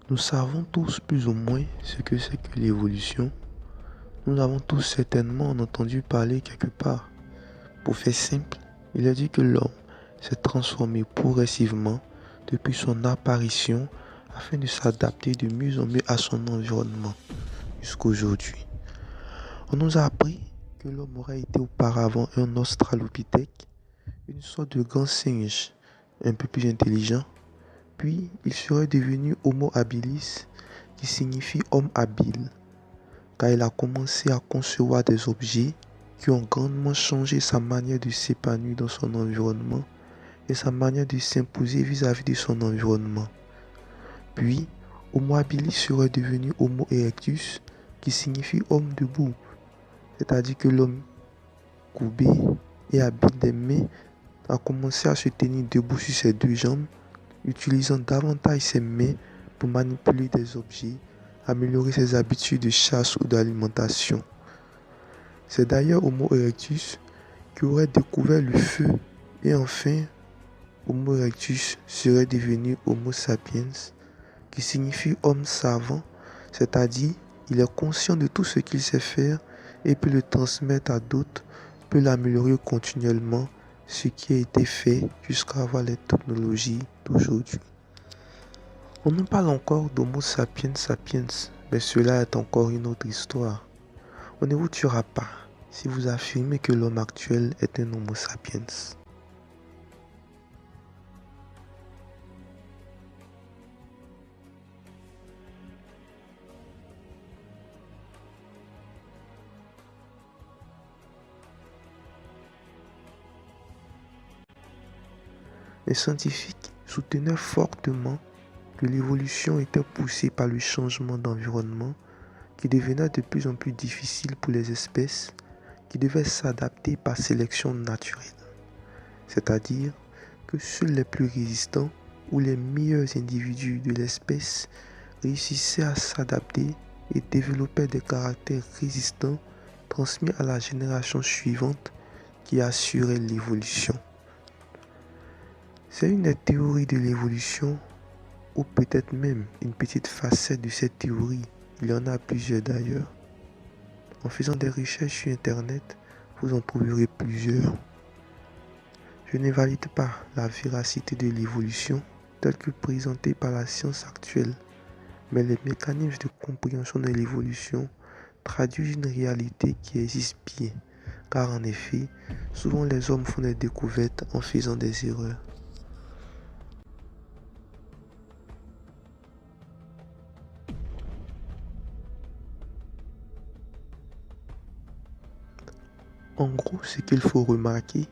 Nous savons tous plus ou moins ce que c'est que l'évolution. Nous avons tous certainement entendu parler quelque part. Pour faire simple, il est dit que l'homme s'est transformé progressivement depuis son apparition afin de s'adapter de mieux en mieux à son environnement jusqu'à aujourd'hui. On nous a appris que l'homme aurait été auparavant un australopithèque, une sorte de grand singe un peu plus intelligent, puis il serait devenu Homo habilis, qui signifie homme habile, car il a commencé à concevoir des objets qui ont grandement changé sa manière de s'épanouir dans son environnement et sa manière de s'imposer vis-à-vis de son environnement. Puis, Homo habilis serait devenu Homo erectus, qui signifie homme debout, c'est-à-dire que l'homme courbé et habile des mains a commencé à se tenir debout sur ses deux jambes, utilisant davantage ses mains pour manipuler des objets, améliorer ses habitudes de chasse ou d'alimentation. C'est d'ailleurs Homo erectus qui aurait découvert le feu et enfin Homo erectus serait devenu Homo sapiens, qui signifie homme savant, c'est-à-dire il est conscient de tout ce qu'il sait faire et peut le transmettre à d'autres, peut l'améliorer continuellement, ce qui a été fait jusqu'à avoir les technologies d'aujourd'hui. On nous parle encore d'Homo sapiens sapiens, mais cela est encore une autre histoire. On ne vous tuera pas si vous affirmez que l'homme actuel est un Homo sapiens. Les scientifiques soutenaient fortement que l'évolution était poussée par le changement d'environnement qui devenait de plus en plus difficile pour les espèces qui devaient s'adapter par sélection naturelle. C'est-à-dire que seuls les plus résistants ou les meilleurs individus de l'espèce réussissaient à s'adapter et développaient des caractères résistants transmis à la génération suivante qui assurait l'évolution. C'est une des théories de l'évolution, ou peut-être même une petite facette de cette théorie. Il y en a plusieurs d'ailleurs. En faisant des recherches sur Internet, vous en trouverez plusieurs. Je ne valide pas la véracité de l'évolution telle que présentée par la science actuelle, mais les mécanismes de compréhension de l'évolution traduisent une réalité qui existe bien, car en effet, souvent les hommes font des découvertes en faisant des erreurs. En gros, ce qu'il faut remarquer,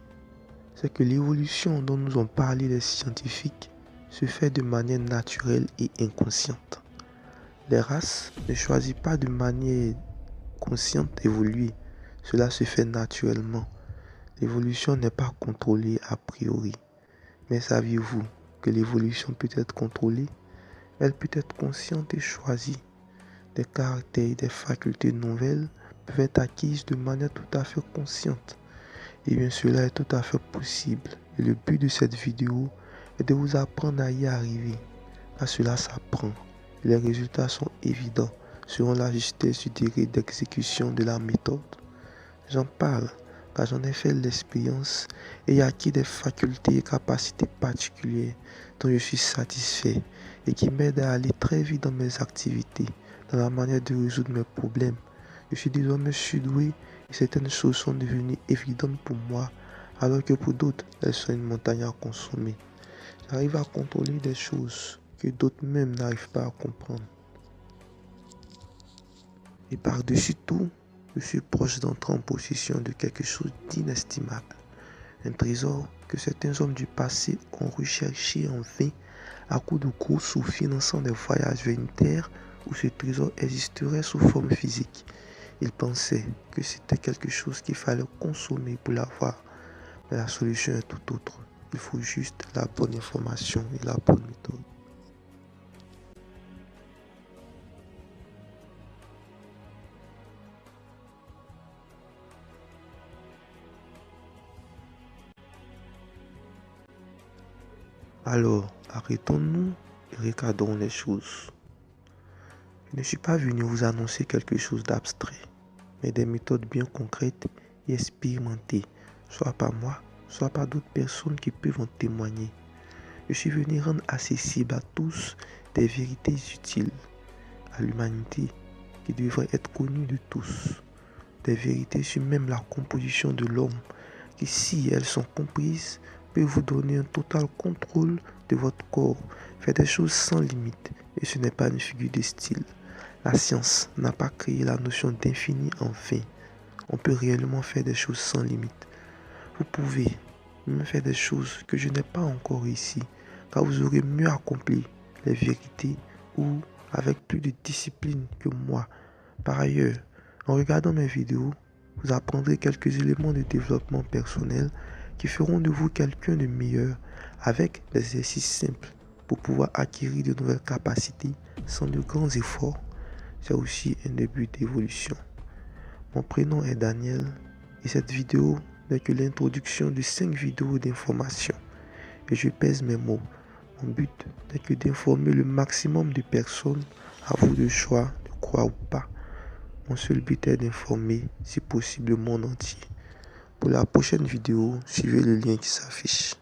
c'est que l'évolution dont nous ont parlé les scientifiques se fait de manière naturelle et inconsciente. Les races ne choisissent pas de manière consciente d'évoluer, cela se fait naturellement. L'évolution n'est pas contrôlée a priori. Mais saviez-vous que l'évolution peut être contrôlée? Elle peut être consciente et choisie. Des caractères et des facultés nouvelles peuvent être acquises de manière tout à fait consciente. Et bien cela est tout à fait possible. Et le but de cette vidéo est de vous apprendre à y arriver. Car cela s'apprend. Et les résultats sont évidents selon la justesse du degré d'exécution de la méthode. J'en parle car j'en ai fait l'expérience et acquis des facultés et capacités particulières dont je suis satisfait et qui m'aident à aller très vite dans mes activités, dans la manière de résoudre mes problèmes. Je suis désormais surdoué et certaines choses sont devenues évidentes pour moi alors que pour d'autres, elles sont une montagne à consommer. J'arrive à contrôler des choses que d'autres même n'arrivent pas à comprendre. Et par-dessus tout, je suis proche d'entrer en possession de quelque chose d'inestimable. Un trésor que certains hommes du passé ont recherché en vain à coups de gros sous finançant des voyages vers une terre où ce trésor existerait sous forme physique. Ils pensaient que c'était quelque chose qu'il fallait consommer pour l'avoir. Mais la solution est tout autre. Il faut juste la bonne information et la bonne méthode. Alors, arrêtons-nous et regardons les choses. Je ne suis pas venu vous annoncer quelque chose d'abstrait, mais des méthodes bien concrètes et expérimentées, soit par moi, soit par d'autres personnes qui peuvent en témoigner. Je suis venu rendre accessible à tous des vérités utiles à l'humanité qui devraient être connues de tous. Des vérités sur même la composition de l'homme qui, si elles sont comprises, peuvent vous donner un total contrôle de votre corps, faire des choses sans limite. Et ce n'est pas une figure de style. La science n'a pas créé la notion d'infini en vain. On peut réellement faire des choses sans limite. Vous pouvez même faire des choses que je n'ai pas encore réussi, car vous aurez mieux accompli les vérités ou avec plus de discipline que moi. Par ailleurs, en regardant mes vidéos, vous apprendrez quelques éléments de développement personnel qui feront de vous quelqu'un de meilleur avec des exercices simples pour pouvoir acquérir de nouvelles capacités sans de grands efforts. C'est aussi un début d'évolution. Mon prénom est Daniel et cette vidéo n'est que l'introduction de 5 vidéos d'information. Et je pèse mes mots. Mon but n'est que d'informer le maximum de personnes, à vous de choix de croire ou pas. Mon seul but est d'informer, si possible, le monde entier. Pour la prochaine vidéo, suivez le lien qui s'affiche.